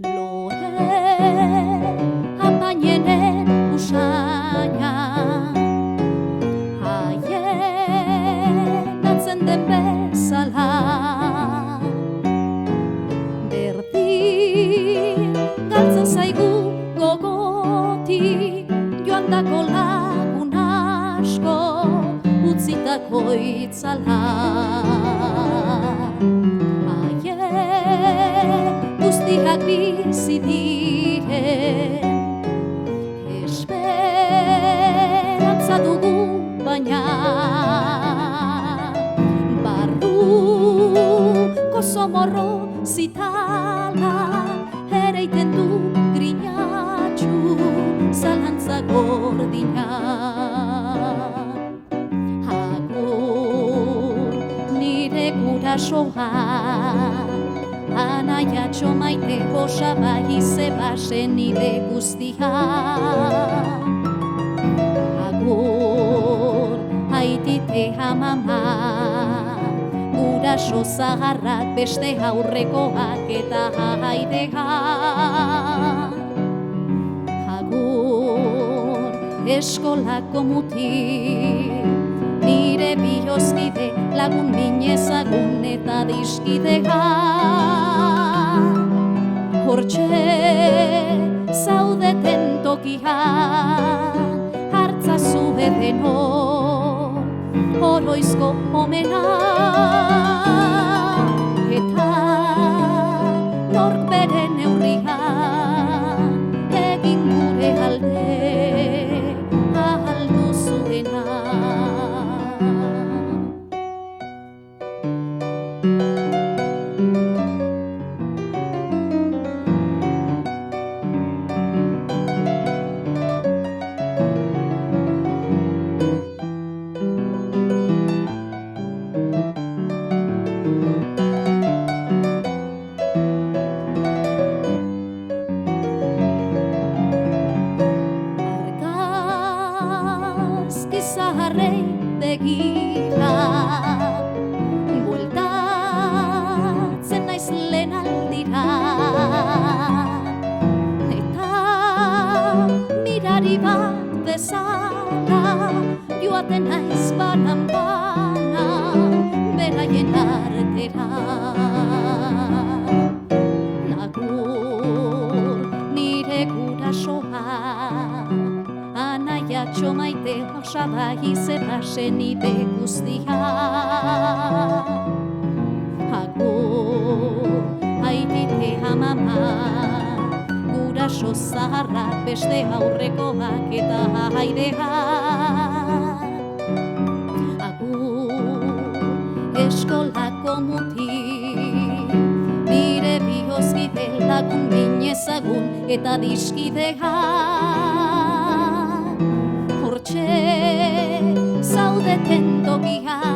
Lore apainenen usaina haien atzen den bezala berdin galtzen zaigu gogotik joandako lagun asko utzitako itzala guztiak bizi diren esperantza dugu baina barruko zomorro zitala ereiten du grinatxu zalantza gordina agur nire gurasoa anaiatxo maite osaba izebasen nire guztia agur aitite amama guraso zaharrak beste aurrekoak eta haidega agur eskolako mutil nire bihozkide lagun minezagun eta dizkidea hortxe zaudeten tokian hartzazu edeno oroizko omena eta nork bere neurrian egin gure alde ahaldu zuena zaharrei begira bueltatzen naiz lehen aldira eta mirari bat bezala joaten naiz banan-bana beraien artera agur nire gurasoa anaiatxo maite osaba izebasen nire guztia agur aitite amama guraso zaharrak beste aurrekoak eta haidea agur eskolako mutil nire bihozkide lagun minezagun eta dizkidea hortxe zaudeten tokian